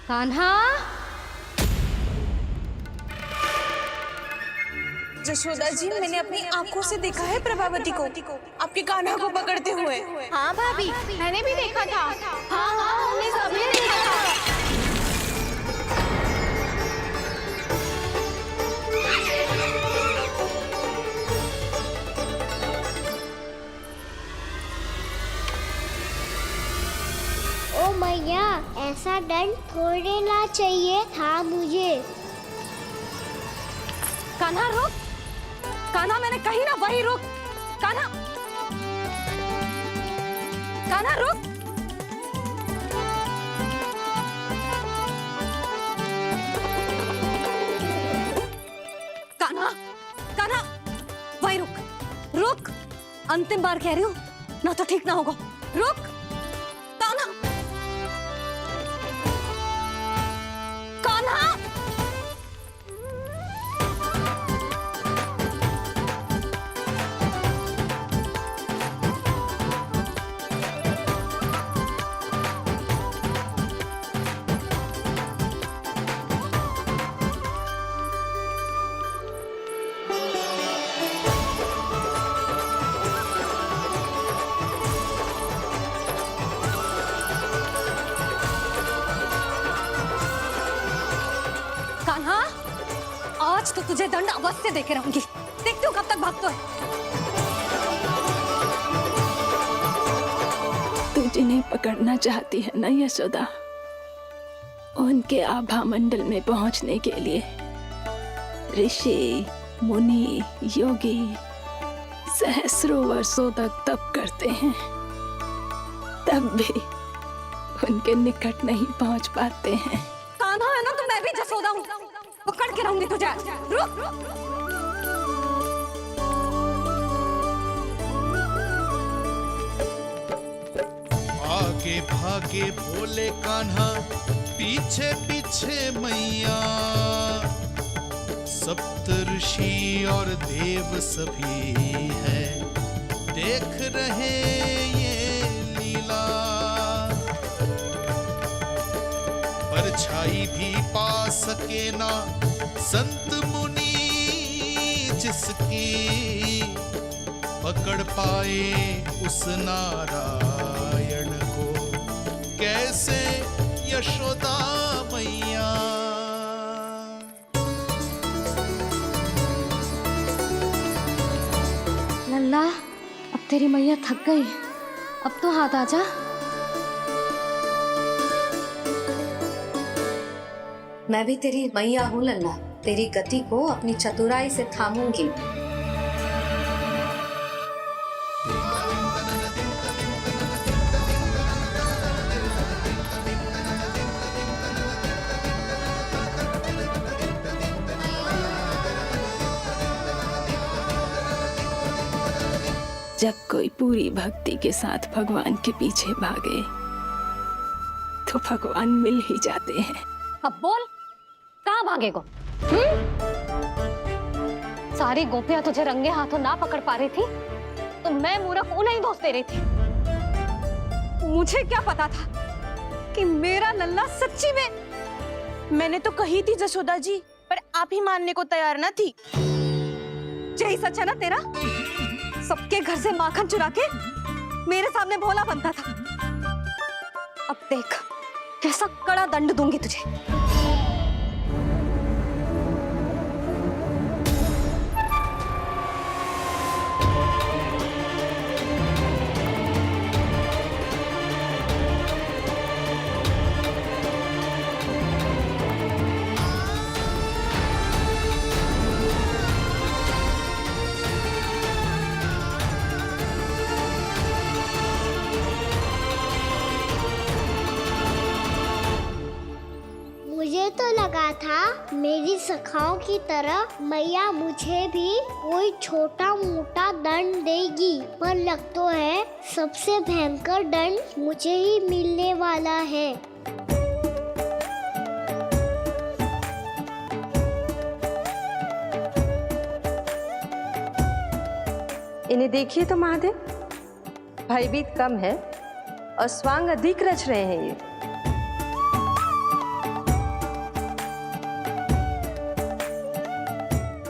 कान्हा, जशोदा जी, मैंने अपनी आंखों से देखा है प्रभावती को आपके कान्हा को पकड़ते हुए। हाँ भाभी, मैंने भी देखा था। हाँ हाँ, हमने सबने देखा था। ओ मैया, ऐसा दंड थोड़े ना चाहिए था मुझे। कान्हा रुक, कान्हा मैंने कही ना वही रुक। कान्हा, कान्हा रुक। कान्हा, कान्हा वही रुक, रुक। अंतिम बार कह रही हूँ, ना तो ठीक ना होगा। रुक कान्हा, कान्हा। कान्हा, आज तो तुझे दंड अवश्य देके रहूंगी। देखती हूँ कब तक भागता है। तू जिन्हें पकड़ना चाहती है ना यशोदा, उनके आभा मंडल में पहुंचने के लिए ऋषि, मुनि, योगी सहस्रों वर्षों तक तप करते हैं, तब भी उनके निकट नहीं पहुंच पाते हैं। कान्हा है ना, तो मैं भी जसोदा हूँ, पकड़ के रहूंगी तुझे। रुक। आगे भागे भोले कान्हा, पीछे पीछे मैया, सप्त ऋषि और देव सभी है, देख रहे ये लीला। परछाई भी पा सके ना संत मुनि जिसकी, पकड़ पाए उस नारायण को कैसे यशोदा मैया। लल्ला, अब तेरी मैया थक गई, अब तो हाथ आजा। मैं भी तेरी मैया हूँ लल्ला, तेरी गति को अपनी चतुराई से थामूंगी। जब कोई पूरी भक्ति के साथ भगवान के पीछे भागे तो भगवान मिल ही जाते हैं। अब बोल, कहाँ भागेगा? सारी गोपियां तुझे रंगे हाथों ना पकड़ पा रही थी, तो मैं मूर्ख उन्हें ही दोष दे रही थी। मुझे क्या पता था कि मेरा लल्ला सच्ची में। मैंने तो कही थी जशोदा जी, पर आप ही मानने को तैयार ना थी। यही सच है ना तेरा? सबके घर से माखन चुरा के मेरे सामने भोला बनता था। अब देख, कैसा कड़ा दंड दूंगी तुझे। मुझे तो लगा था मेरी सखाओं की तरह मैया मुझे भी कोई छोटा मोटा दंड देगी, पर लग तो है सबसे भयंकर दंड मुझे ही मिलने वाला है। इन्हें देखिए तो महादेव, भयभीत कम है और स्वांग अधिक रच रहे हैं ये।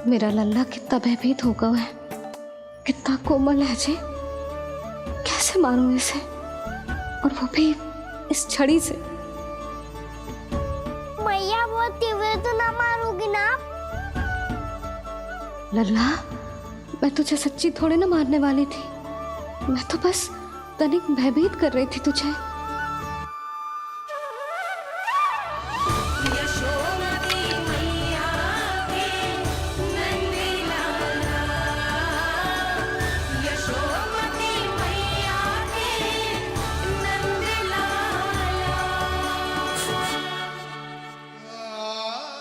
मेरा लल्ला कितना भयभीत हो गया है, कितना कोमल है जी। कैसे मारूं इसे, और वो भी इस छड़ी से। मैया बहुत तीव्र तो ना मारोगी ना? लल्ला, मैं तुझे सच्ची थोड़ी ना मारने वाली थी। मैं तो बस तनिक भयभीत कर रही थी तुझे।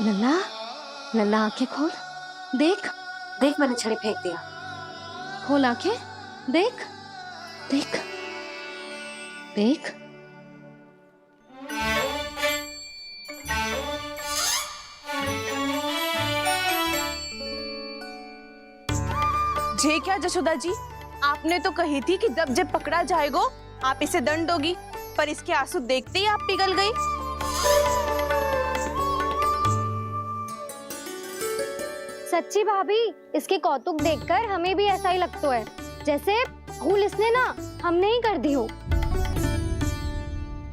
लल्ला, लल्ला आंखें खोल, देख देख मैंने छड़ी फेंक दिया। खोल आंखें, देख देख देख। जे क्या जशोदा जी, आपने तो कही थी कि जब जब पकड़ा जाएगा आप इसे दंड दोगी, पर इसके आंसू देखते ही आप पिघल गई। सच्ची भाभी, इसके कौतुक देखकर हमें भी ऐसा ही लगता है, जैसे भूल इसने ना हमने ही कर दी हो।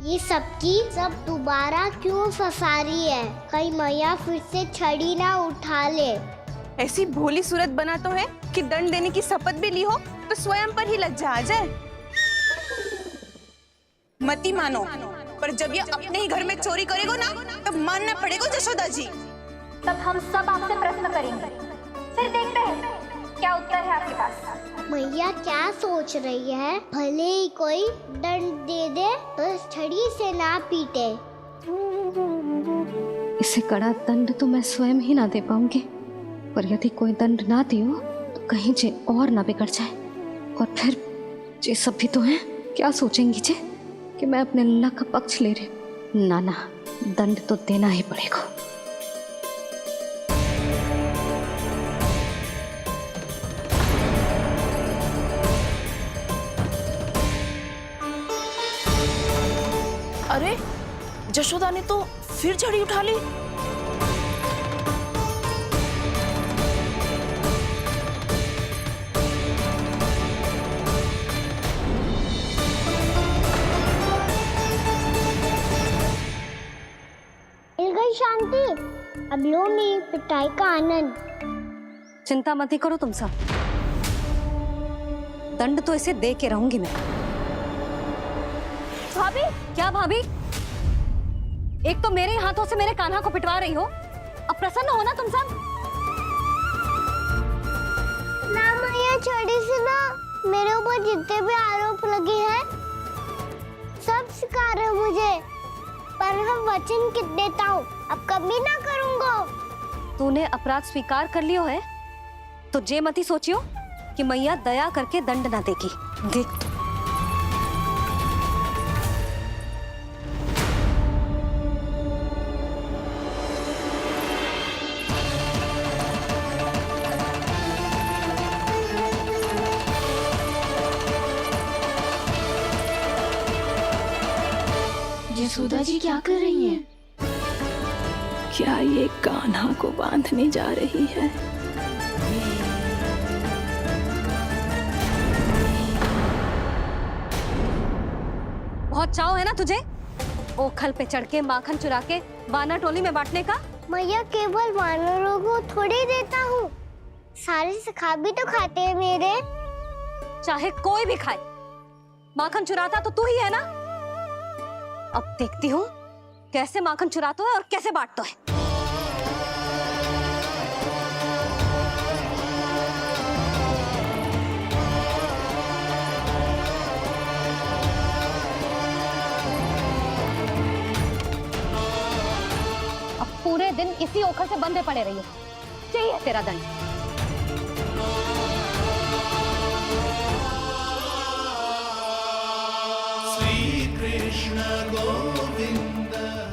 ये सबकी सब दोबारा क्यों फंसा रही है? कहीं मैया फिर से छड़ी ना उठा ले। ऐसी भोली सूरत बना तो है कि दंड देने की शपथ भी ली हो तो स्वयं पर ही लज्जा आ जाए। मती मानो, पर जब ये अपने ही घर में चोरी करेगा ना, तब मानना पड़ेगा जशोदा जी। तब हम सब आपसे प्रश्न करेंगे, फिर देखते हैं क्या उत्तर है आपके पास। मैया क्या सोच रही है? भले ही कोई दंड दे दे तो छड़ी से ना पीटे। इसे कड़ा दंड तो मैं स्वयं ही ना दे पाऊंगी, पर यदि कोई दंड ना दियो तो कहीं जे और ना बिगड़ जाए, और फिर जे सब भी तो हैं, क्या सोचेंगी जे कि मैं अपने लल्ला का पक्ष ले रही। ना ना, दंड तो देना ही पड़ेगा। अरे जशोदा ने तो फिर छड़ी उठा ली। मिल गई शांति, अब लो मेरी पिटाई का आनंद। चिंता मत ही करो तुम सब, दंड तो इसे दे के रहूंगी मैं। भाभी, क्या भाभी? एक तो मेरे हाथों से मेरे कान्हा को पिटवा रही हो, अब प्रसन्न हो ना तुम सब? ना मैया, छड़ी से ना मेरे ऊपर जितने भी आरोप लगे हैं सब स्वीकार है मुझे, पर हम वचन कित देता हूँ, अब कभी ना करूँगा। तूने अपराध स्वीकार कर लियो है तो जे मती सोचियो कि मैया दया करके दंड ना देगी। देख यशोदा जी क्या कर रही हैं? क्या ये कान्हा को बांधने जा रही है? बहुत चाव है ना तुझे ओखल पे चढ़ के माखन चुरा के वानर टोली में बांटने का? मैया केवल वानरों को थोड़ी देता हूँ, सारे सखा भी तो खाते हैं मेरे। चाहे कोई भी खाए, माखन चुराता तो तू ही है ना। अब देखती हूँ कैसे माखन चुराता है और कैसे बांटता है। अब पूरे दिन इसी ओखल से बंधे पड़े रहिए, चाहिए तेरा दंड।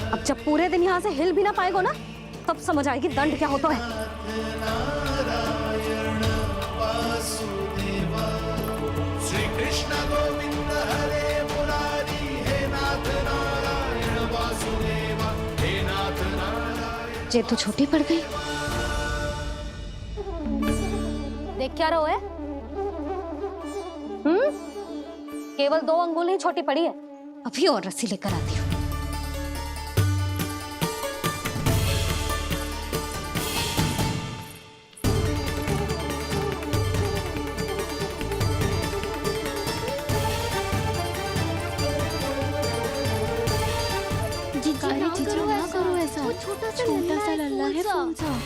अब जब पूरे दिन यहाँ से हिल भी ना पाएगो ना, तब समझ आएगी दंड क्या होता है। श्री कृष्ण गोविंद हरे मुरारी, हे नाथ नारायण वासुदेवा, हे नाथ नारायण। जे तू छोटी पड़ गई, देख क्या रहो है? केवल 2 अंगुल ही छोटी पड़ी है। अभी और रस्सी लेकर आती हूँ। जीजी ना करो ऐसा। वो छोटा सा लल्ला है फूल सा।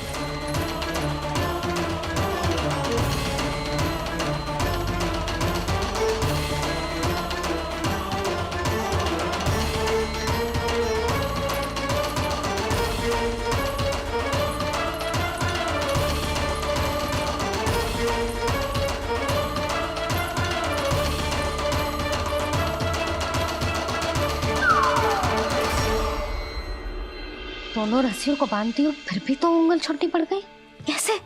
दोनों रस्सियों को बांधती हूँ, फिर भी तो उंगल छोटी पड़ गई। कैसे?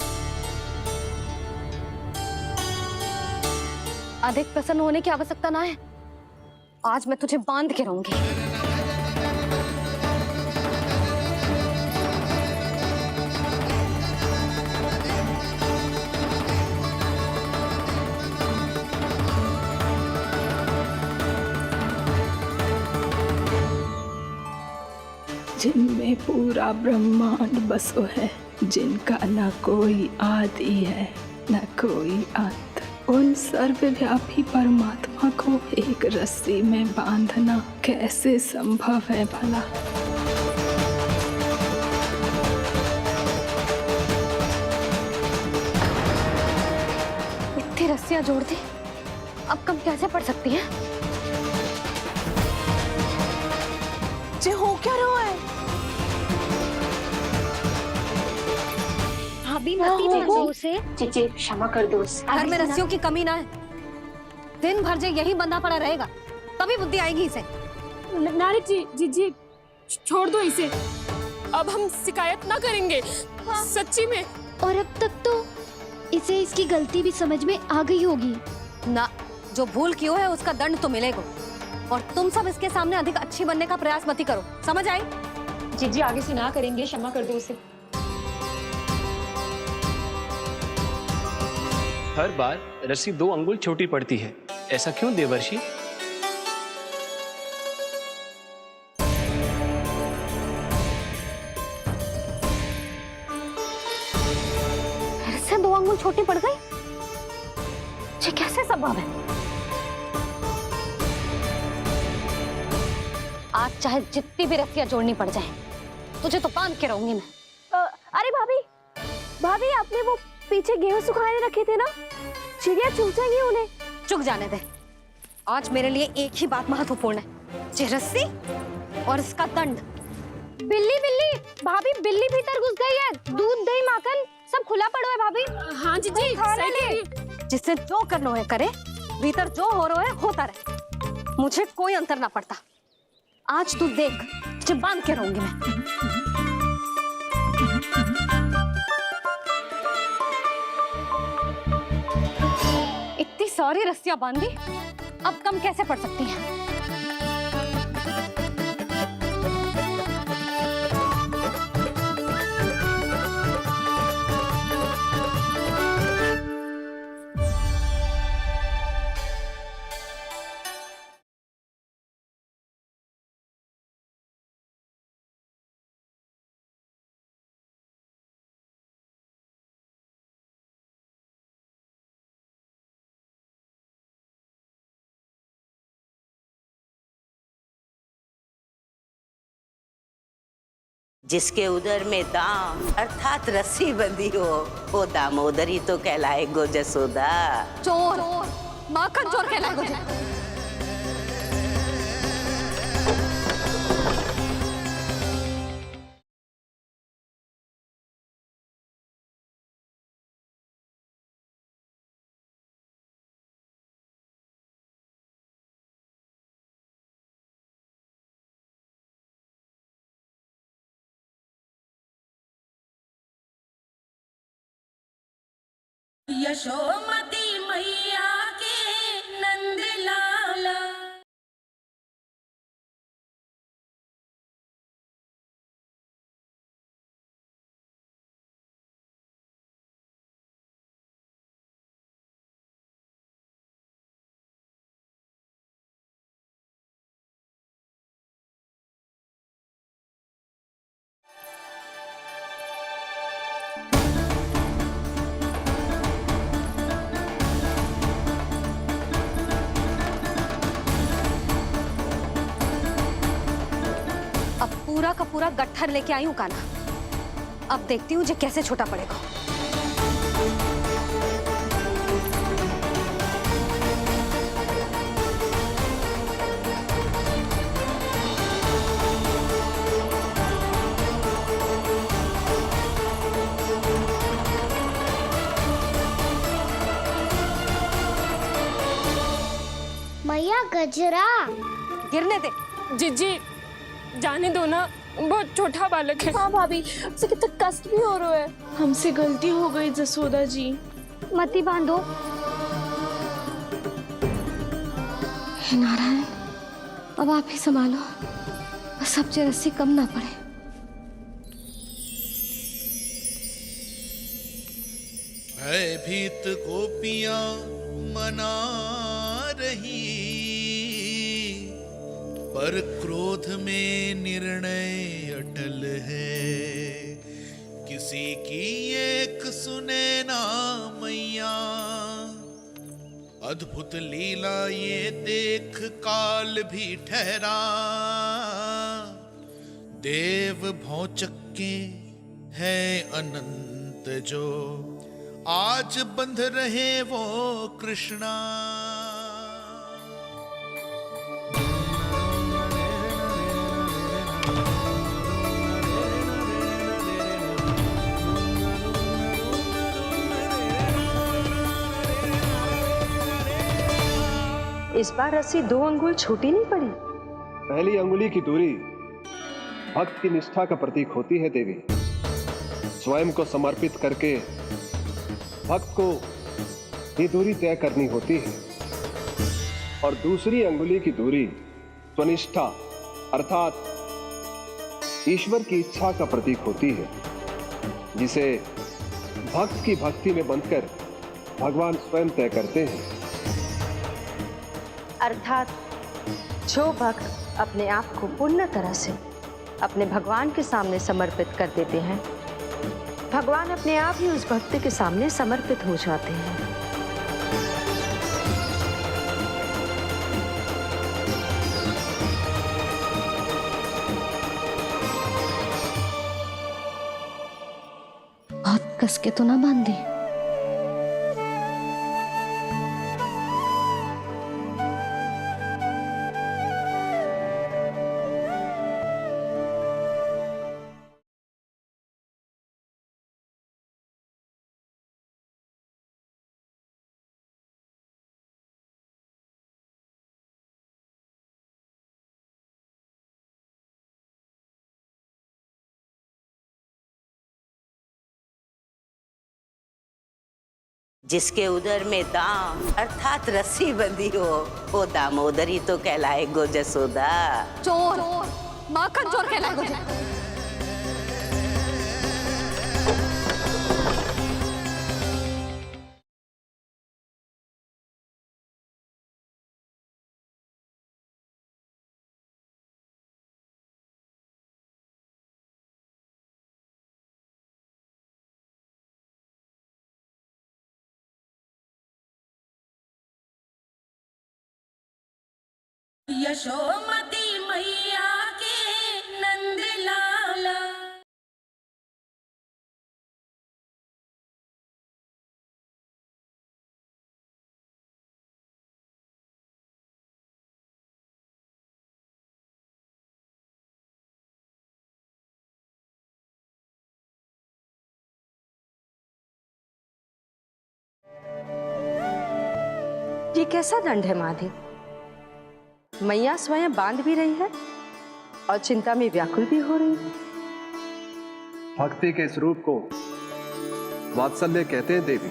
अधिक प्रसन्न होने की आवश्यकता ना है। आज मैं तुझे बांध के रहूंगी। जिनमें पूरा ब्रह्मांड बसो है, जिनका न कोई आदि है न कोई अंत, उन सर्वव्यापी परमात्मा को एक रस्सी में बांधना कैसे संभव है भला? इतनी रस्सियां जोड़ दी, अब कम कैसे पड़ सकती हैं? जे हो क्या रहा है? भाभी मती दे दो उसे। जीजी क्षमा कर दो उसे। घर में रस्सियों की कमी ना है। दिन भर जे यही बंधा पड़ा रहेगा, तभी बुद्धि आएगी इसे। नारी जी छोड़ दो इसे। अब हम शिकायत ना करेंगे। सच्ची में। और अब तक तो इसे इसकी गलती भी समझ में आ गई होगी ना। जो भूल की है उसका दंड तो मिलेगा। और तुम सब इसके सामने अधिक अच्छी बनने का प्रयास मत करो, समझ आई? जीजी आगे से ना करेंगे, क्षमा कर दो उसे। हर बार रस्सी 2 अंगुल छोटी पड़ती है, ऐसा क्यों देवर्षि? फिर से 2 अंगुल छोटी पड़ गई? ये कैसे संभव है? आज चाहे जितनी भी रस्सियां जोड़नी पड़ जाए, तुझे तो बांध के रहूंगी मैं। अरे भाभी आपने वो पीछे गेहूं सुखाने रखे थे ना, चिड़िया चुग जाएंगी उन्हें। चुक जाने दे। आज मेरे लिए एक ही बात महत्वपूर्ण है, ये रस्सी और इसका दंड। बिल्ली भाभी, बिल्ली भीतर घुस गई है। दूध दही माखन सब खुला पड़ा है भाभी। हाँ जीजी सही कह रही है। जिससे जो करना है करे, भीतर जो हो रहा है होता रहे, मुझे कोई अंतर ना पड़ता। आज तू देख, तुझे बांध के रहूंगी मैं। इतनी सारी रस्सियां बांधी, अब कम कैसे पड़ सकती हैं? जिसके उदर में दाम अर्थात रस्सी बंधी हो, वो दामोदरी तो कहलाए गो जसोदा। चोर, माखन चोर कहलाएगा। यशोमती मैया के नंद लाला। अब पूरा का पूरा गट्ठर लेके आई हूँ काना। अब देखती हूँ जे कैसे छोटा पड़ेगा। मैया गजरा गिरने दे। जीजी जाने दो ना, बहुत छोटा बालक है। हाँ भाभी, उसे कितना कष्ट भी हो रहा है। हमसे गलती हो गई जसोदा जी। मती बांधो। हे नारायण, अब आप ही संभालो, बस सबसे रस्सी कम ना पड़े। भयभीत गोपियां मना रही, पर क्रोध में निर्णय अटल है। किसी की एक सुने ना मैया, अद्भुत लीला ये देख काल भी ठहरा। देव भौचक्के है अनंत जो, आज बंध रहे वो कृष्णा। इस बार रस्सी 2 अंगुल छोटी नहीं पड़ी। पहली अंगुली की दूरी भक्त की निष्ठा का प्रतीक होती है देवी। स्वयं को समर्पित करके भक्त को ये दूरी तय करनी होती है। और दूसरी अंगुली की दूरी स्वनिष्ठा अर्थात ईश्वर की इच्छा का प्रतीक होती है, जिसे भक्त की भक्ति में बंधकर भगवान स्वयं तय करते हैं। अर्थात जो भक्त अपने आप को पूर्ण तरह से अपने भगवान के सामने समर्पित कर देते हैं, भगवान अपने आप ही उस भक्त के सामने समर्पित हो जाते हैं। बहुत कस के तो ना बांध दी। जिसके उदर में दाम अर्थात रस्सी बंधी हो, वो दामोदरी तो कहलाए गो जसोदा। चोर, माखन चोर कहलाएगा। यशोमती मैया के नंद लाला। ये कैसा दंड है माधी? मैया स्वयं बांध भी रही है और चिंता में व्याकुल भी हो रही है। भक्ति के स्वरूप को वात्सल्य कहते हैं देवी।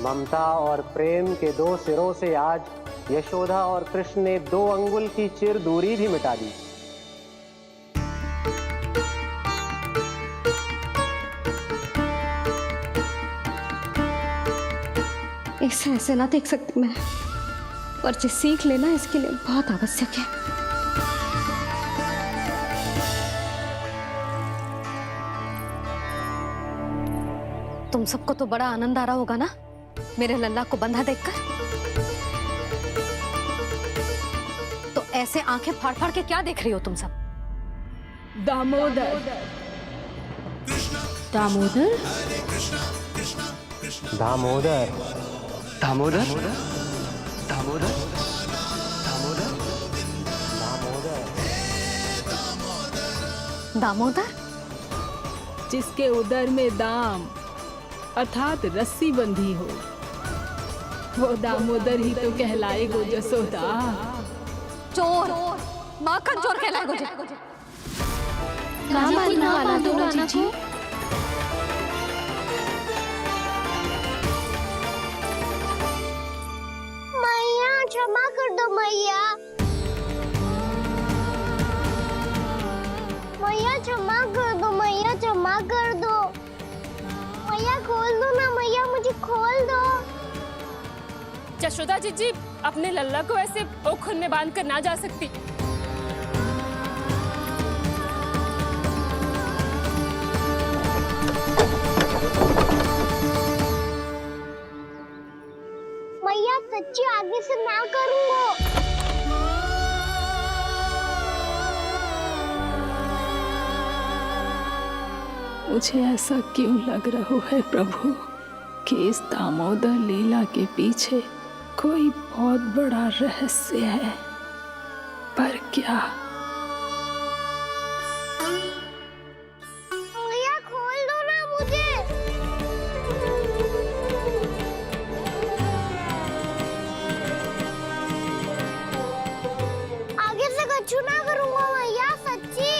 ममता और प्रेम के 2 सिरों से आज यशोदा और कृष्ण ने 2 अंगुल की चिर दूरी भी मिटा दी। इसे ऐसे ना देख सकती मैं, पर जो सीख लेना इसके लिए बहुत आवश्यक है। तुम सबको तो बड़ा आनंद आ रहा होगा ना मेरे लल्ला को बंधा देखकर। तो ऐसे आंखें फाड़ फाड़ के क्या देख रही हो तुम सब? दामोदर। दामोदर। दामोदर। दामोदर। दामोदर। दामोदर। जिसके उदर में दाम अर्थात रस्सी बंधी हो, वो दामोदर ही तो कहलाए गो जसोदा। चोर, माखन चोर कहलाए गुजे। कहाँ मालूम वाला दो जीजी? मैया क्षमा कर दो मैया। मैया क्षमा कर दो, मैया क्षमा कर दो। मैया खोल दो ना मैया, मुझे खोल दो। जशोदा जीजी अपने लल्ला को ऐसे ओखन में बांध कर ना जा सकती। मैया सच्ची आगे से ना करूँगा। मुझे ऐसा क्यों लग रहा है प्रभु कि इस दामोदर लीला के पीछे कोई बहुत बड़ा रहस्य है, पर क्या? मैया खोल दो ना मुझे। आगे से कछु ना करूँगा मैया, सच्ची।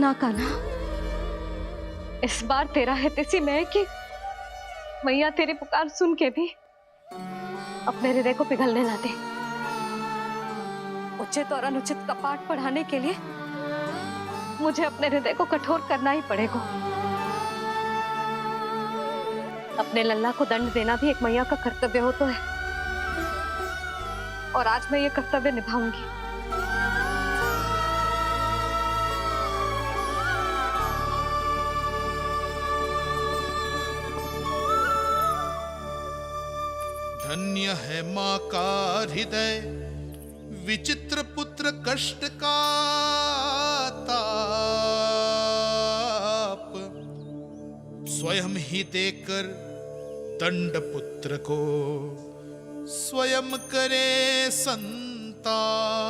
ना कान्हा, इस बार तेरा है तेसी मैं कि मैया तेरी पुकार सुन के भी अपने हृदय को पिघलने ना दे। उचित और अनुचित कपाट पढ़ाने के लिए मुझे अपने हृदय को कठोर करना ही पड़ेगा। अपने लल्ला को दंड देना भी एक मैया का कर्तव्य हो तो है, और आज मैं ये कर्तव्य निभाऊंगी। धन्य है माँ का हृदय, विचित्र पुत्र कष्ट का ताप, स्वयं ही देकर दंड पुत्र को स्वयं करे संताप।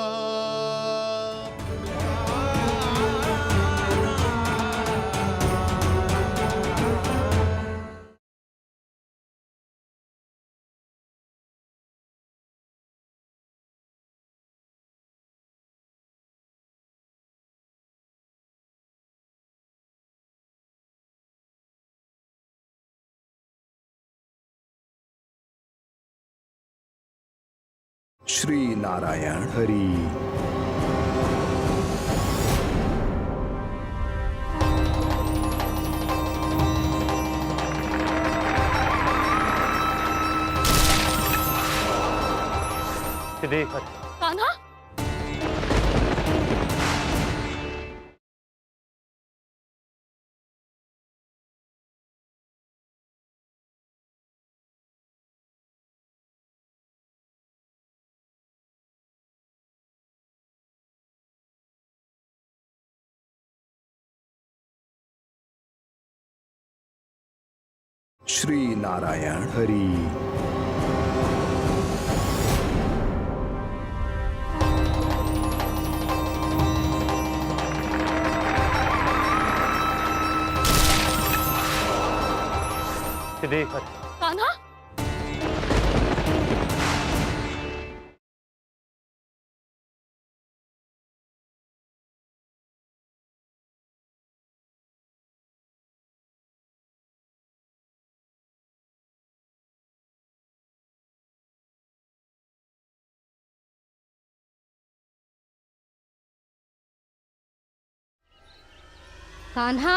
श्री नारायण हरि। कान्हा? श्री नारायण हरि। कान्हा? कान्हा?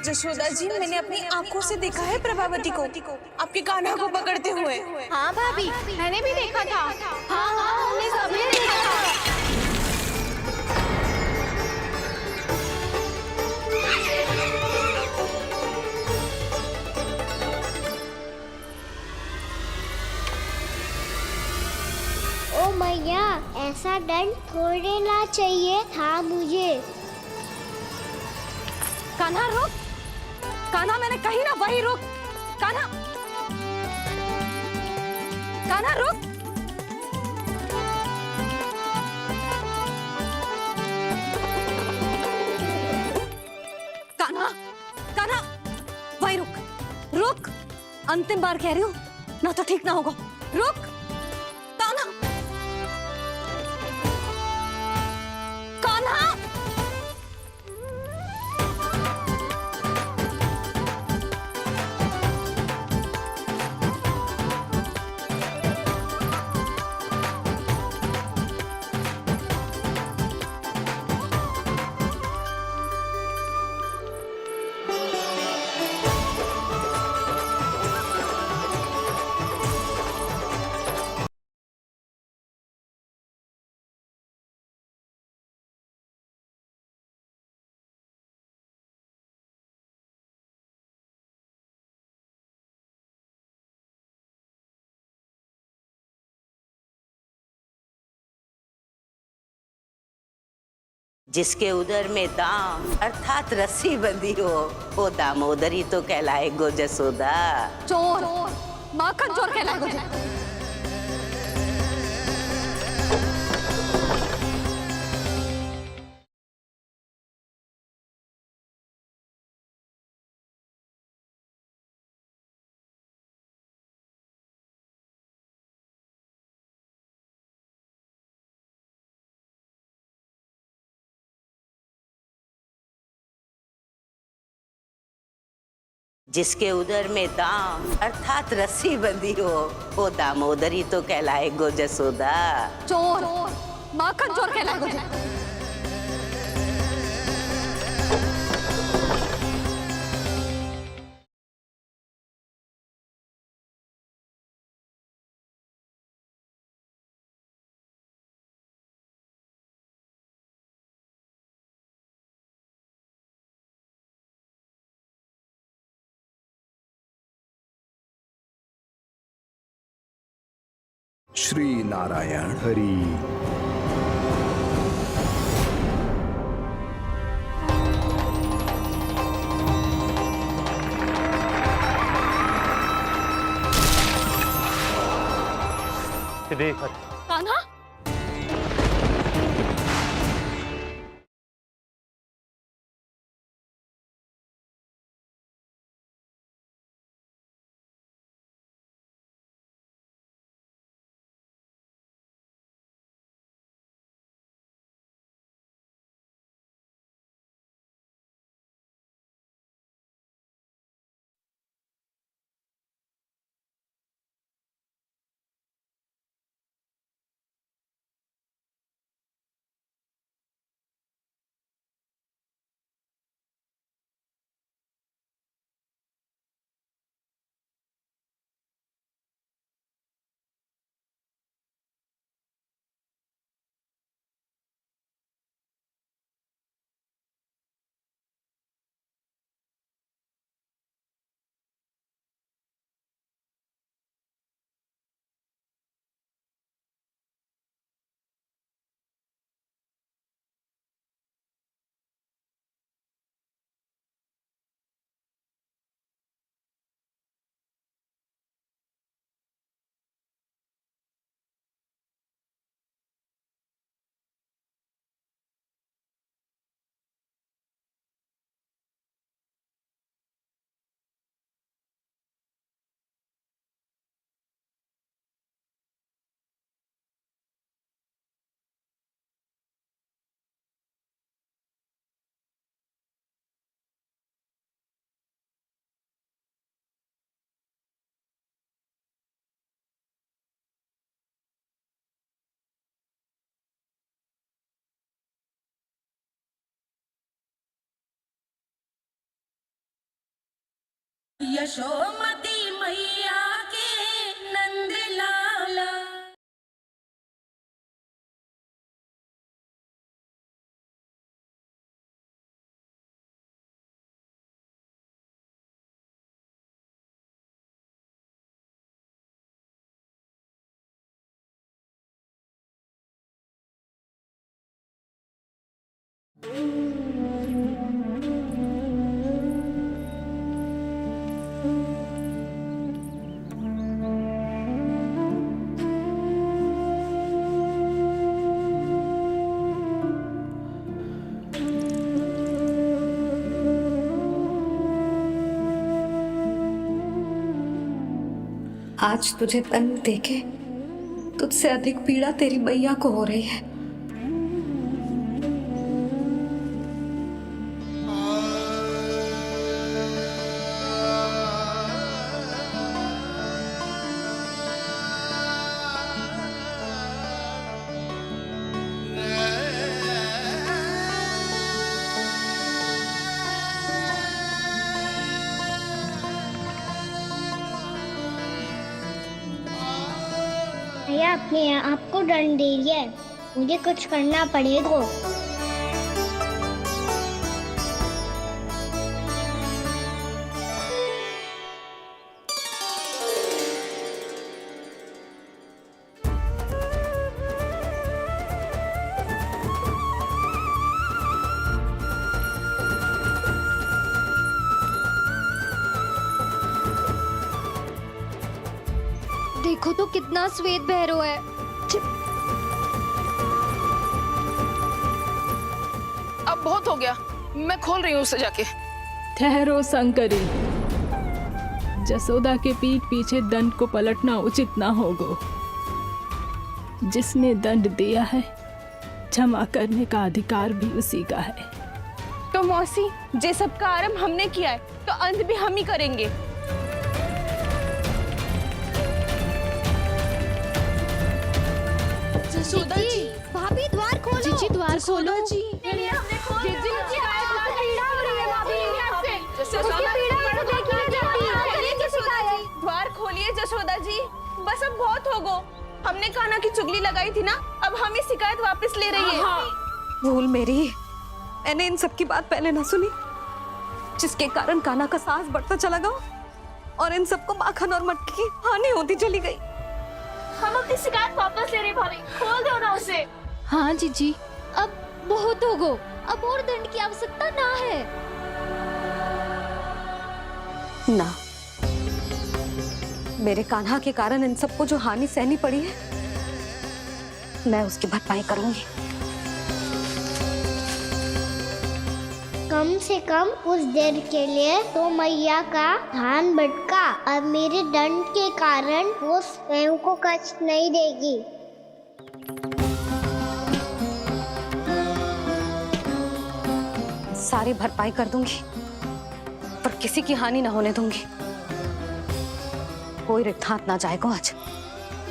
जशोदा जी, मैंने अपनी आंखों से देखा है प्रभावती को आपके कान्हा को पकड़ते हुए। हाँ भाभी, मैंने भी देखा था। हाँ हाँ, हमने सब ऐसा दंड थोड़े ना चाहिए था मुझे। कान्हा रुक, कान्हा मैंने कही ना वही रुक, कान्हा, कान्हा रुक। कान्हा, कान्हा वही रुक, रुक, अंतिम बार कह रही हूँ ना तो ठीक ना होगा, रुक कान्हा, कान्हा। जिसके उदर में दाम अर्थात रस्सी बंधी हो, वो दामोदरी तो कहलाए गो जसोदा। चोर, माखन चोर कहलाए मुझे। जिसके उदर में दाम अर्थात रस्सी बंधी हो, वो दामोदरी तो कहलाए गो जसोदा। चोर, माखन चोर कहलाए मुझे। श्री नारायण हरि। कान्हा, यशोमती मैया के नंद लाला। आज तुझे दंड देके तुझसे अधिक पीड़ा तेरी मैया को हो रही है। भैया अपने आप को दंड दे रही है, मुझे कुछ करना पड़ेगा। देखो तो कितना श्वेत बह रहा है। अब बहुत हो गया, मैं खोल रही हूँ उसे जाके। ठहरो शंकरी, जसोदा के पीठ पीछे दंड को पलटना उचित ना होगा। जिसने दंड दिया है क्षमा करने का अधिकार भी उसी का है। तो मौसी, जे सब का आरंभ हमने किया है तो अंत भी हम ही करेंगे। जसोदा जी, भाभी द्वार खोलो। जीजी द्वार खोलो। जी हमने खोल दिया। जीजी पीड़ा हो रही है भाभी। उसकी पीड़ा तो देखी नहीं जाती। द्वार खोलिए जसोदा जी, बस अब बहुत हो गो। हमने कान्हा की चुगली लगाई थी ना, अब हम ही शिकायत वापस ले रही है। भूल मेरी, मैंने इन सब की बात पहले ना सुनी, जिसके कारण कान्हा का साहस बढ़ता चला गया और इन सबको माखन और मटकी की हानि होती चली गई। हम अपनी शिकायत वापस ले रहे भाभी, खोल दो ना उसे। हाँ जीजी, अब बहुत हो गो, अब और दंड की आवश्यकता ना है। ना, मेरे कान्हा के कारण इन सबको जो हानि सहनी पड़ी है, मैं उसकी भरपाई करूंगी। कम से कम उस देर के लिए तो मैया का ध्यान भटका और मेरे दंड के कारण वो स्वयं को कष्ट नहीं देगी। सारी भरपाई कर दूंगी, पर किसी की हानि ना होने दूंगी। कोई रिक्त हाथ ना जाएगा आज।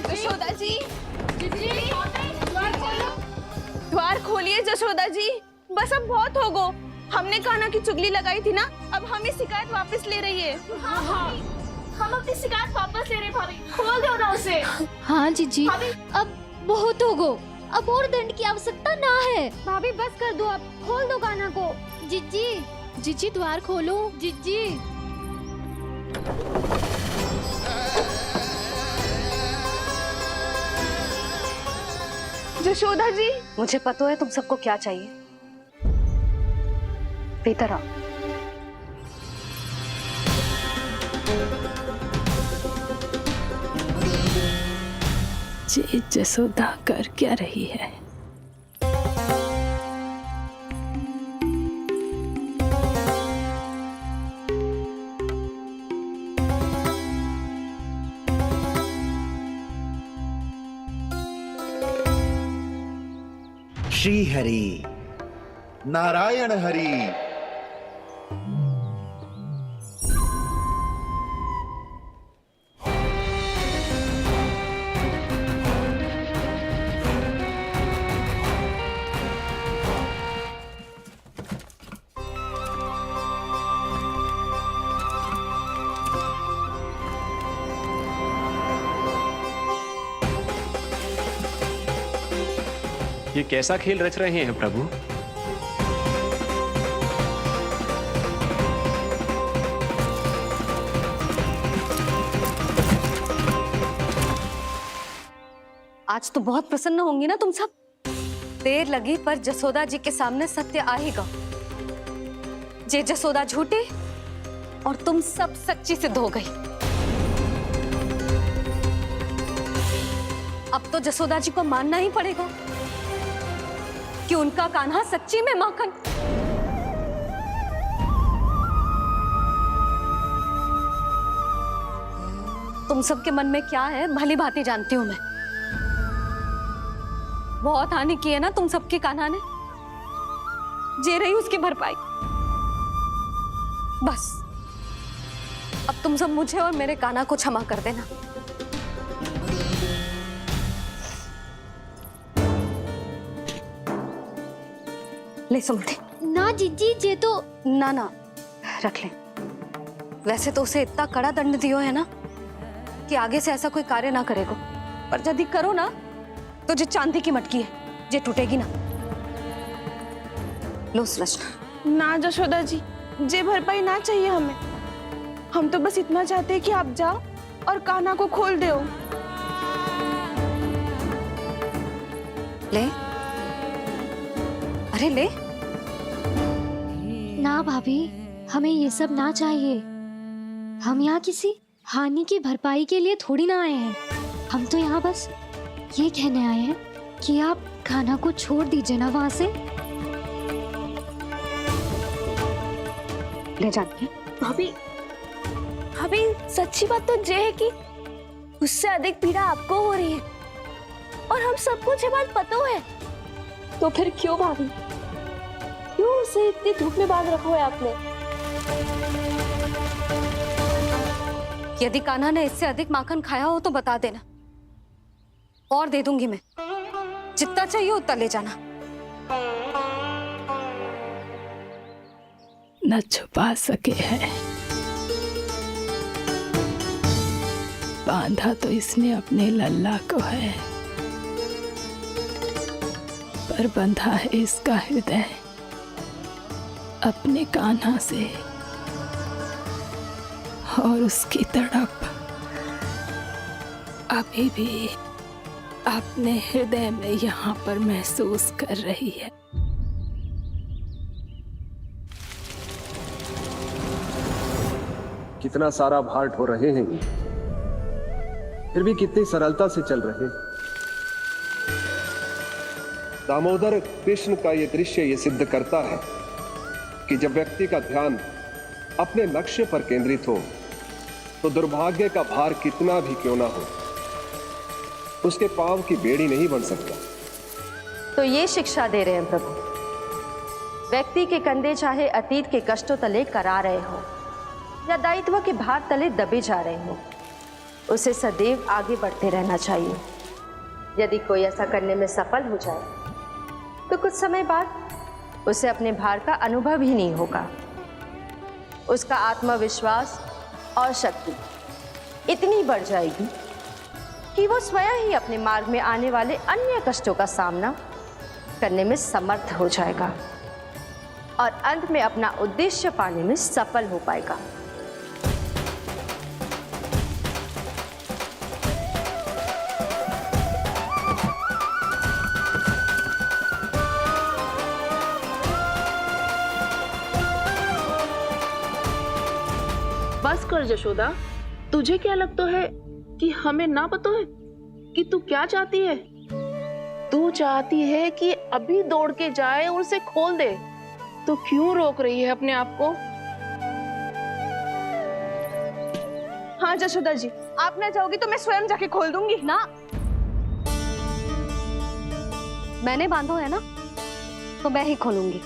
जसोदा जी, द्वार खोलिए जसोदा जी, बस अब बहुत हो गो। हमने कान्हा की चुगली लगाई थी ना, अब हम ही शिकायत वापस ले रही है। हम अपनी शिकायत वापस ले रहे भाभी, खोल दो ना उसे। हाँ जीजी, अब बहुत हो गो, अब और दंड की आवश्यकता ना है। भाभी बस कर दो, अब खोल दो कान्हा को। जीजी, जीजी द्वार खोलो। जीजी। जशोदा जी, मुझे पता है तुम सबको क्या चाहिए। भीतर आओ। ये जसोदा कर क्या रही है? श्री हरि नारायण हरि। ये कैसा खेल रच रहे हैं प्रभु? आज तो बहुत प्रसन्न होंगी ना तुम सब। देर लगी पर जसोदा जी के सामने सत्य आएगा। जे जसोदा झूठी और तुम सब सच्ची सिद्ध हो गई। अब तो जसोदा जी को मानना ही पड़ेगा कि उनका कान्हा सच्ची में माखन। तुम सबके मन में क्या है भली भांति जानती हूं मैं। बहुत हानि की है ना तुम सबके कान्हा ने, जे रही उसकी भरपाई। बस अब तुम सब मुझे और मेरे कान्हा को क्षमा कर देना। ले सुमति। ना जीजी, जे तो ना ना रख ले। वैसे तो उसे इतना कड़ा दंड दियो है ना कि आगे से ऐसा कोई कार्य ना करेगा, पर यदि करो ना तो जो चांदी की मटकी है जे टूटेगी ना। लो सुलक्षणा। ना जशोदा जी, जे भरपाई ना चाहिए हमें। हम तो बस इतना चाहते हैं कि आप जाओ और कान्हा को खोल दो। ले, अरे ले। ना भाभी, हमें ये सब ना चाहिए। हम यहाँ किसी हानि की भरपाई के लिए थोड़ी ना आए हैं। हम तो यहाँ बस ये कहने आए हैं कि आप कान्हा को छोड़ दीजिए ना वहां से। ले जाते भाभी, भाभी सच्ची बात तो ये है कि उससे अधिक पीड़ा आपको हो रही है और हम सबको ये बात पता है। तो फिर क्यों भाभी, क्यों उसे इतनी धूप में बांध रखा है आपने? यदि कान्हा ने इससे अधिक माखन खाया हो तो बता देना, और दे दूंगी मैं। जितना चाहिए उतना ले जाना। न छुपा सके है, बांधा तो इसने अपने लल्ला को है, पर बंधा है इसका हृदय अपने कान्हा से। और उसकी तड़प अभी भी अपने हृदय में यहाँ पर महसूस कर रही है। कितना सारा भार ढो रहे हैं, फिर भी कितनी सरलता से चल रहे हैं। दामोदर कृष्ण का यह दृश्य ये सिद्ध करता है कि जब व्यक्ति का ध्यान अपने लक्ष्य पर केंद्रित हो तो दुर्भाग्य का भार कितना भी क्यों ना हो, उसके पांव की बेड़ी नहीं बन सकता। तो ये शिक्षा दे रहे हैं प्रभु। व्यक्ति के कंधे चाहे अतीत के कष्टों तले करा रहे हो या दायित्व के भार तले दबे जा रहे हो, उसे सदैव आगे बढ़ते रहना चाहिए। यदि कोई ऐसा करने में सफल हो जाए तो कुछ समय बाद उसे अपने भार का अनुभव ही नहीं होगा। उसका आत्मविश्वास और शक्ति इतनी बढ़ जाएगी कि वो स्वयं ही अपने मार्ग में आने वाले अन्य कष्टों का सामना करने में समर्थ हो जाएगा और अंत में अपना उद्देश्य पाने में सफल हो पाएगा। बस कर जशोदा, तुझे क्या लगता है कि हमें ना पता है कि तू क्या चाहती है? तू चाहती है कि अभी दौड़ के जाए और उसे खोल दे, तो क्यों रोक रही है अपने आप को? हाँ जशोदा जी, आप ना जाओगी तो मैं स्वयं जाके खोल दूंगी। ना, मैंने बांधो है ना, तो मैं ही खोलूंगी।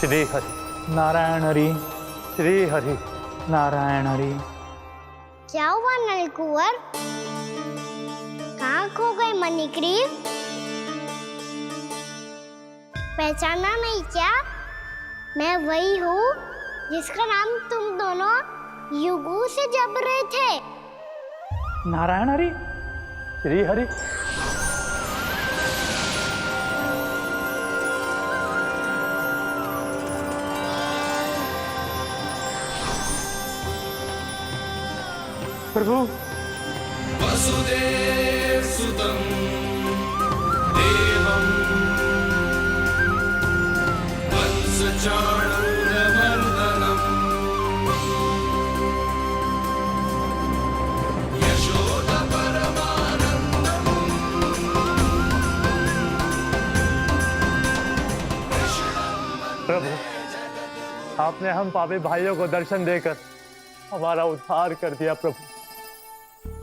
श्री हरि नारायण हरि, श्री हरि नारायण हरि। क्या हुआ नलकुंवर? कहाँ खो गए मणिग्रीव? पहचाना नहीं क्या? मैं वही हूँ जिसका नाम तुम दोनों युगों से जप रहे थे। नारायण हरि, श्री हरि। प्रभु वसुदेव सुतं देवं वंशचाणूरमर्दनम् यशोदपरमानन्दम् प्रभु, आपने हम पापी भाइयों को दर्शन देकर हमारा उद्धार कर दिया। प्रभु,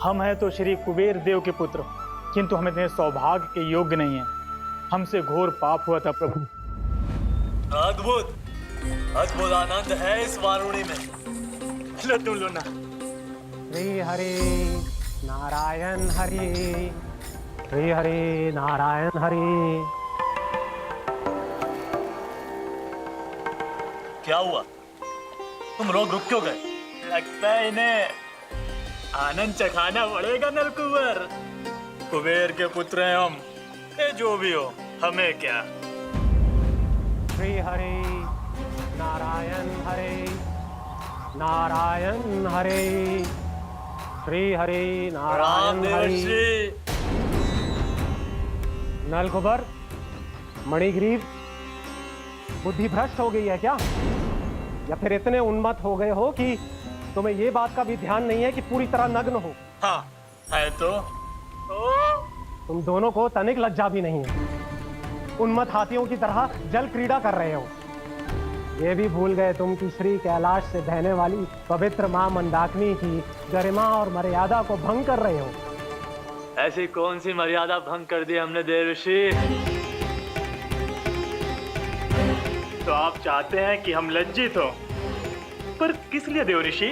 हम हैं तो श्री कुबेर देव के पुत्र, किंतु हम इतने सौभाग्य के योग्य नहीं हैं। हमसे घोर पाप हुआ था प्रभु। अद्भुत अद्भुत आनंद है इस वारुणी में। लो तुम लो ना। श्री हरि नारायण हरि, श्री हरि नारायण हरि। क्या हुआ? तुम लोग रुक क्यों गए? लगता है इन्हें आनंद चखाना पड़ेगा नलकुंवर। कुबेर के पुत्र हैं हम, ये जो भी हो हमें क्या। श्री हरि नारायण हरि, नारायण हरि, श्री हरि नारायण हरि। नलकुबर, मणिग्रीव, बुद्धि भ्रष्ट हो गई है क्या? या फिर इतने उन्मत्त हो गए हो कि तुम्हें ये बात का भी ध्यान नहीं है कि पूरी तरह नग्न हो? हाँ है तो। तुम दोनों को तनिक लज्जा भी नहीं है। उन्मत्त हाथियों की तरह जल क्रीड़ा कर रहे हो। ये भी भूल गए तुम कि श्री कैलाश से बहने वाली पवित्र मां मंदाकिनी की गरिमा और मर्यादा को भंग कर रहे हो। ऐसी कौन सी मर्यादा भंग कर दी हमने देवर्षि? तो आप चाहते हैं कि हम लज्जित हो, पर किस लिए देवर्षि?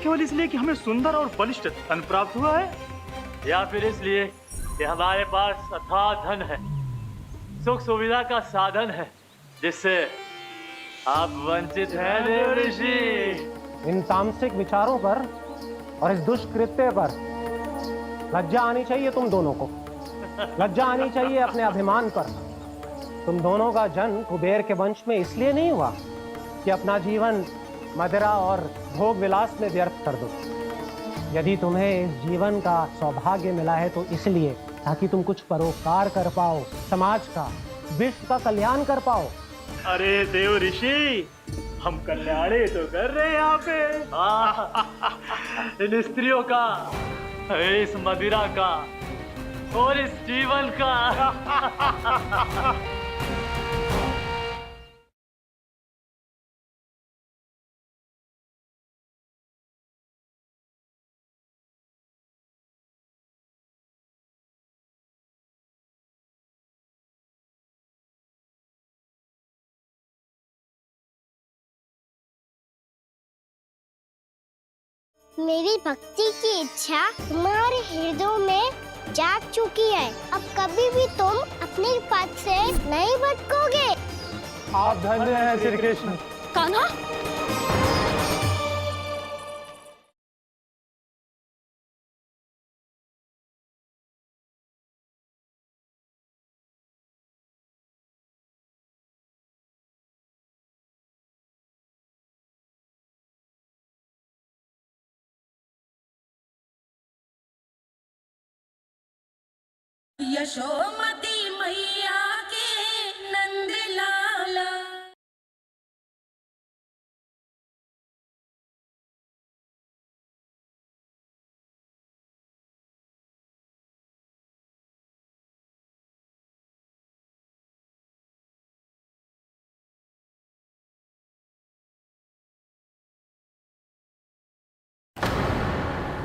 केवल इसलिए कि हमें सुंदर और बलिष्ठ धन प्राप्त हुआ है, या फिर इसलिए कि हमारे पास अथाह धन है, सुख सुविधा का साधन है, जिससे आप वंचित हैं देवर्षि? इन तामसिक विचारों पर और इस दुष्कृत्य पर लज्जा आनी चाहिए तुम दोनों को। लज्जा आनी चाहिए अपने अभिमान पर। तुम दोनों का जन्म कुबेर के वंश में इसलिए नहीं हुआ कि अपना जीवन मदिरा और भोग विलास में व्यर्थ कर दो। यदि तुम्हें इस जीवन का सौभाग्य मिला है तो इसलिए ताकि तुम कुछ परोपकार कर पाओ, समाज का, विश्व का कल्याण कर पाओ। अरे देवर्षि, हम कल्याण ही तो कर रहे हैं यहाँ पे। इन स्त्रियों का, इस मदिरा का और इस जीवन का। मेरी भक्ति की इच्छा तुम्हारे हृदयों में जाग चुकी है। अब कभी भी तुम अपने पथ से नहीं भटकोगे। आप धन्य हैं श्री कृष्ण। कान्हा, यशोमती मैया के नंद लाला।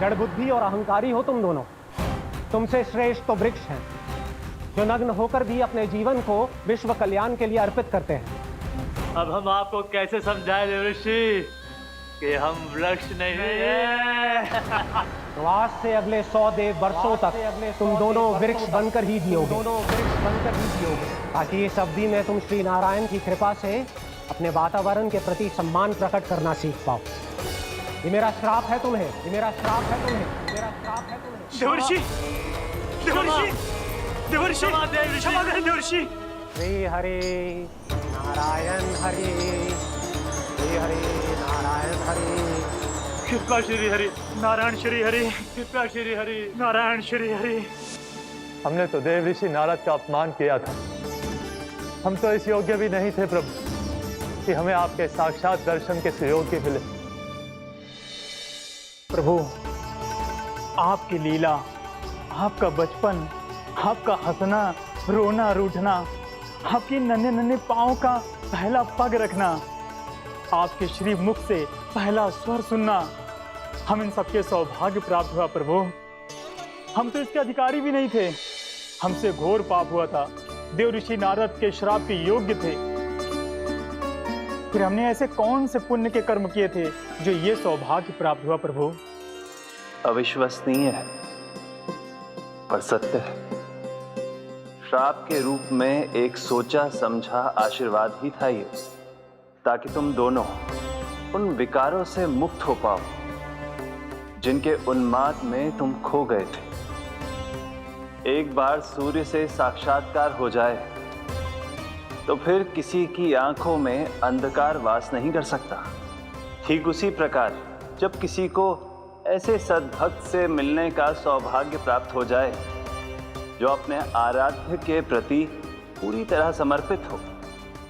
जड़ बुद्धि और अहंकारी हो तुम दोनों। तुमसे श्रेष्ठ तो वृक्ष हैं, जो नग्न होकर भी अपने जीवन को विश्व कल्याण के लिए अर्पित करते हैं। अब हम आपको कैसे समझाएं देवर्षि कि हम वृक्ष नहीं हैं। तो आज से अगले 100 देव वर्षों तक तुम दोनों वृक्ष बनकर ही जियोगे, ताकि इस अवधि में तुम श्री नारायण की कृपा से अपने वातावरण के प्रति सम्मान प्रकट करना सीख पाओ। ये मेरा श्राप है तुम्हें, ये मेरा श्राप है तुम्हें, मेरा श्राप है तुम्हें। देवर्षि, देवर्षि, देवर्षि, क्षमा करें देवर्षि। श्री हरि नारायण हरि, श्री हरि नारायण हरि, कृपा श्री हरि नारायण श्री हरि, कृपा श्री हरि नारायण श्री हरि। हमने तो देव ऋषि नारद का अपमान किया था। हम तो इस योग्य भी नहीं थे प्रभु कि हमें आपके साक्षात दर्शन के सुयोग्य मिले। प्रभु, आपकी लीला, आपका बचपन, आपका हंसना, रोना, रूठना, आपकी नन्हे नन्हे पाँव का पहला पग रखना, आपके श्री मुख से पहला स्वर सुनना, हम इन सबके सौभाग्य प्राप्त हुआ प्रभु। हम तो इसके अधिकारी भी नहीं थे। हमसे घोर पाप हुआ था, देव ऋषि नारद के श्राप के योग्य थे। फिर हमने ऐसे कौन से पुण्य के कर्म किए थे जो ये सौभाग्य प्राप्त हुआ प्रभु? अविश्वसनीय है पर सत्य है। श्राप के रूप में एक सोचा समझा आशीर्वाद ही था ये, ताकि तुम दोनों उन विकारों से मुक्त हो पाओ जिनके उन्माद में तुम खो गए थे। एक बार सूर्य से साक्षात्कार हो जाए तो फिर किसी की आंखों में अंधकार वास नहीं कर सकता। ठीक उसी प्रकार जब किसी को ऐसे सद्भक्त से मिलने का सौभाग्य प्राप्त हो जाए जो अपने आराध्य के प्रति पूरी तरह समर्पित हो,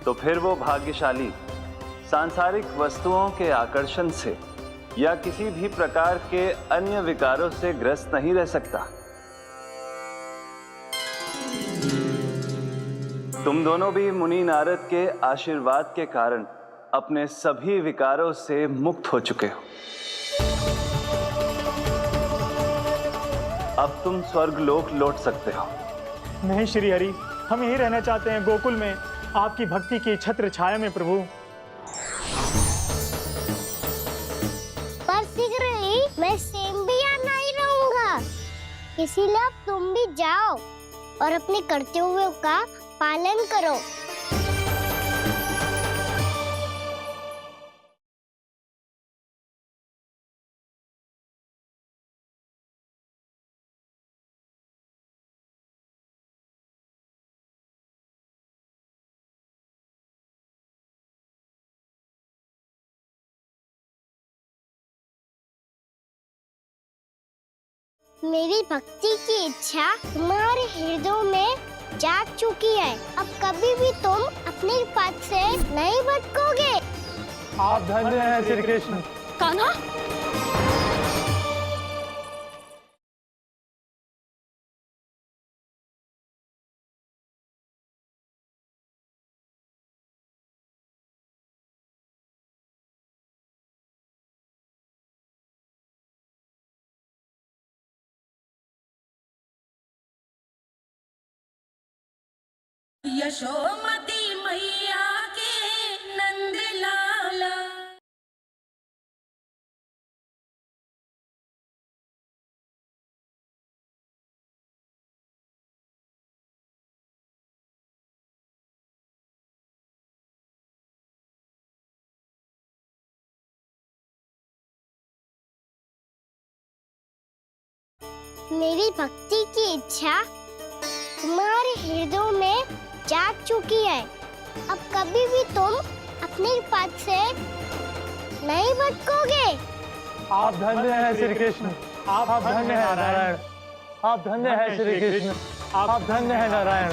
तो फिर वो भाग्यशाली सांसारिक वस्तुओं के आकर्षण से या किसी भी प्रकार के अन्य विकारों से ग्रस्त नहीं रह सकता। तुम दोनों भी मुनि नारद के आशीर्वाद के कारण अपने सभी विकारों से मुक्त हो चुके हो। अब तुम स्वर्गलोक लौट सकते हो। नहीं श्री हरि, हम यहीं रहना चाहते हैं, गोकुल में आपकी भक्ति की छत्र छाया में प्रभु। पर शीघ्र ही मैं सेम्बिया नहीं रहूंगा, इसीलिए अब तुम भी जाओ और अपने कर्तव्यों का पालन करो। मेरी भक्ति की इच्छा तुम्हारे हृदय में जाग चुकी है। अब कभी भी तुम अपने पथ से नहीं भटकोगे। आप धन्य हैं श्री कृष्ण। कान्हा, यशोमती मैया के नंद लाला। मेरी भक्ति की इच्छा तुम्हारे हृदय में जाग चुकी है। अब कभी भी तुम अपने पथ से नहीं भटकोगे। आप धन्य हैं श्री कृष्ण। आप धन्य हैं नारायण। आप धन्य हैं श्री कृष्ण। आप धन्य हैं नारायण।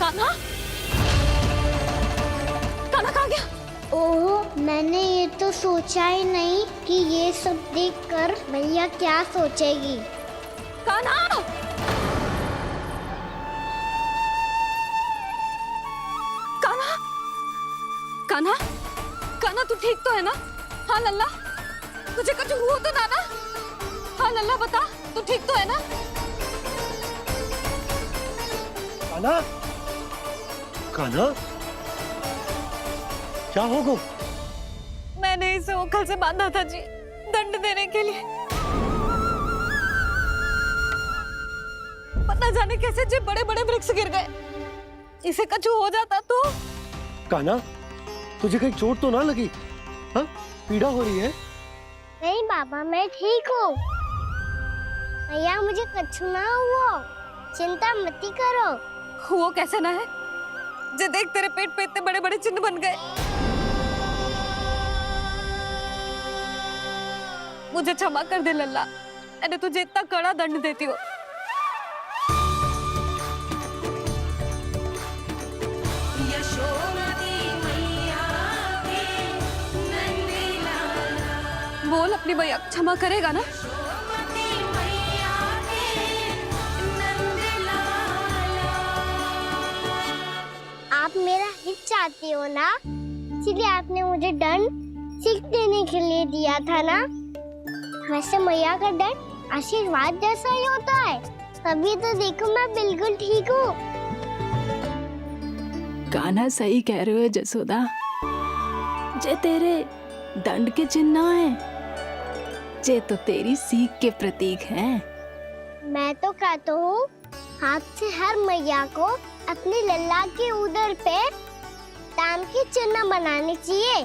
कान्हा, कान्हा कहाँ गया? ओह, मैंने ये तो सोचा ही नहीं कि ये सब देखकर मैया क्या सोचेगी। कान्हा! कान्हा, कान्हा तू ठीक तो है ना? हाँ लल्ला, तुझे कुछ हुआ तो ना? हाँ लल्ला बता, तू ठीक तो है ना? कान्हा, कान्हा, क्या होगा? मैंने इसे ओखल से बांधा था जी, दंड देने के लिए। पता जाने कैसे जी बड़े बड़े वृक्ष गिर गए। इसे कुछ हो जाता तो? कान्हा, तुझे कहीं चोट तो ना लगी? हाँ, पीड़ा हो रही है? नहीं बाबा, मैं ठीक हूँ। भैया मुझे कुछ ना हुआ, चिंता मत करो। वो कैसे ना है? जे देख तेरे पेट पे इतने बड़े बड़े चिन्ह बन गए। मुझे क्षमा कर दे लल्ला, मैंने तुझे इतना कड़ा दंड देती हो। बोल अपनी भैया क्षमा करेगा ना? आप मेरा हित चाहते हो ना, इसलिए आपने मुझे दंड सीख देने के लिए दिया था ना। वैसे मैया का दंड आशीर्वाद जैसा ही होता है, तभी तो देखो मैं बिल्कुल ठीक हूँ। कान्हा सही कह रहे हो जसोदा, जे तेरे दंड के चिन्ह है, जे तो तेरी सीख के प्रतीक हैं। मैं तो कहता हूँ हाथ से हर मैया को अपनी लल्ला के उदर पे ताम के चिन्ह बनाने चाहिए,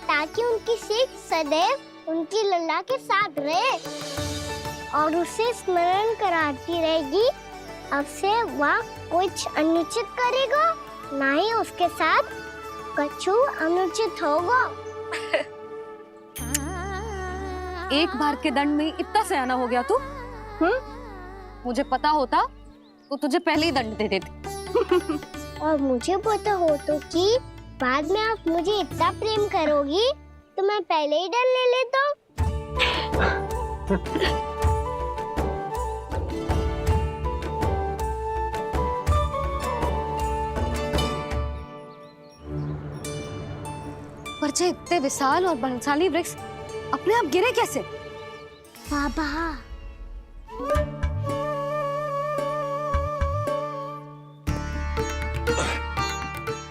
ताकि उनकी सीख सदैव उनकी लल्ला के साथ रहे और उसे स्मरण कराती रहेगी। अब से वह कुछ अनुचित करेगा, ना ही उसके साथ कुछ अनुचित होगा। एक बार के दंड में इतना सयाना हो गया तू? मुझे पता होता तो तुझे पहले ही दंड दे देती। और मुझे पता हो तो कि बाद में आप मुझे इतना प्रेम करोगी तो मैं पहले ही दंड ले लेता। पर जे इतने विशाल और बलशाली वृक्ष अपने आप गिरे कैसे? बाबा,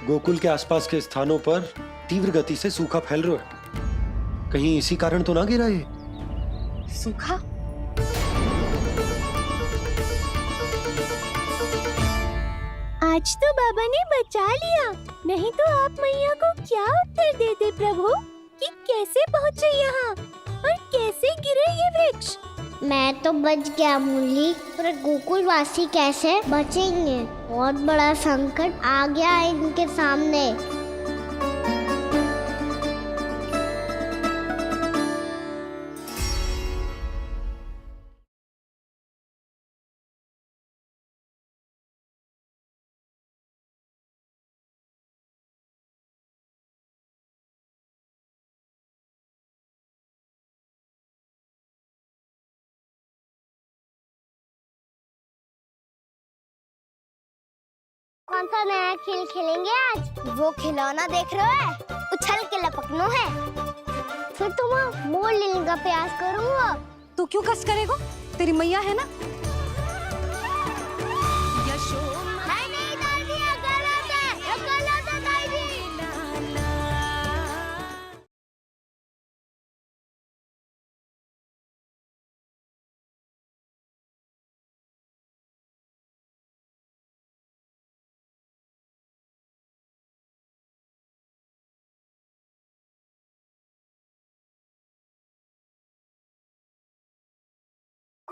गोकुल के आसपास के स्थानों पर तीव्र गति से सूखा फैल रहा है। कहीं इसी कारण तो ना गिरा ये? सूखा? आज तो बाबा ने बचा लिया, नहीं तो आप मैया को क्या उत्तर देते प्रभु कि कैसे पहुँचे यहाँ और कैसे गिरे ये वृक्ष? मैं तो बच गया मुरली, पर गोकुल वासी कैसे बचेंगे? बहुत बड़ा संकट आ गया है इनके सामने। कौन सा नया खेल खेलेंगे आज? वो खिलौना देख रहे हो, उछल के लपकनो है। फिर तो मैं मोड़ लेने का प्रयास करूँगा। तू क्यों कष्ट करेगा? तेरी मैया है ना।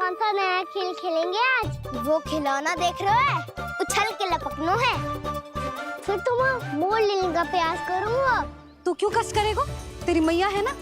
कौन सा नया खेल खेलेंगे आज? वो खिलौना देख रहे हो, उछल के लपकनो है। फिर तो मैं मोड़ लेने का प्रयास करूँगा। तू क्यों कष्ट करेगा? तेरी मैया है ना।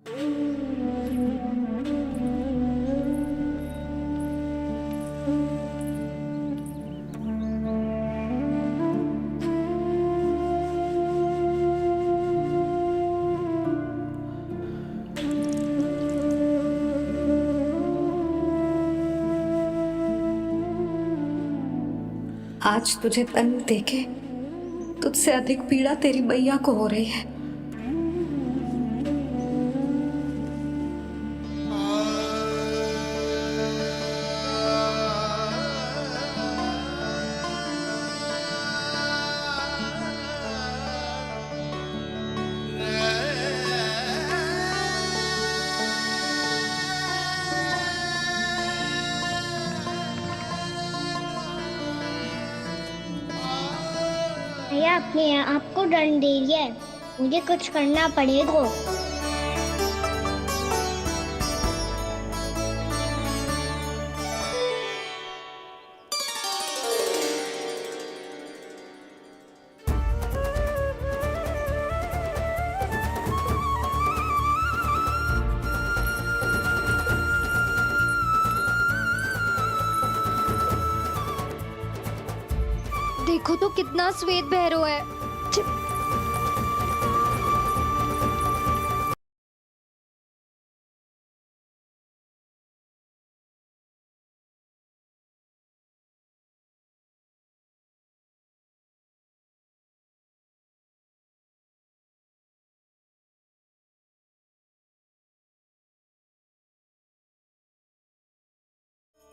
आज तुझे तन देके तुझसे अधिक पीड़ा तेरी मैया को हो रही है। भैया अपने आप को दंड दे रही है, मुझे कुछ करना पड़ेगा। देखो तो कितना श्वेत बह रहा है।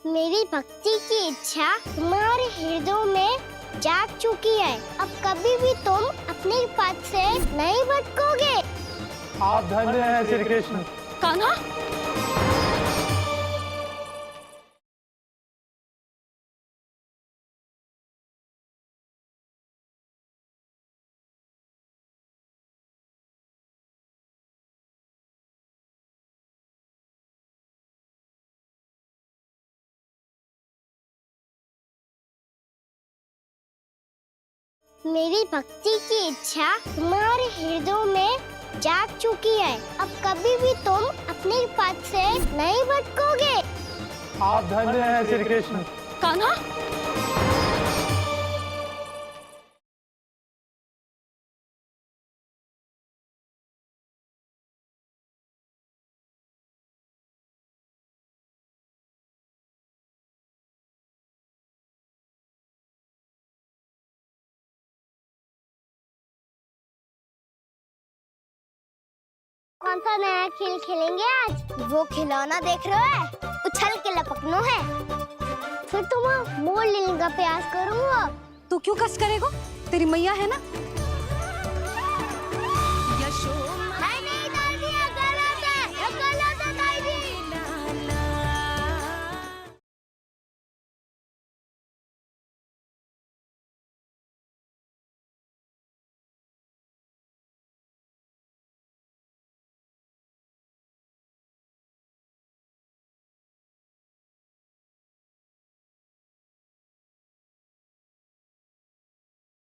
मेरी भक्ति की इच्छा तुम्हारे हृदय में जाग चुकी है। अब कभी भी तुम अपने पद से नहीं भटकोगे। आप धन्य हैं श्री कृष्ण। कान्हा, मेरी भक्ति की इच्छा तुम्हारे हृदय में जाग चुकी है। अब कभी भी तुम अपने पद से नहीं भटकोगे। आप धन्य हैं श्री कृष्ण। कान्हा, कौन सा नया खेल खेलेंगे आज? वो खिलौना देख रहे हो, उछल के लपकनो है। फिर तुम मोड़ लेने का प्रयास करूँगा। तू क्यों कस करेगा? तेरी मैया है ना,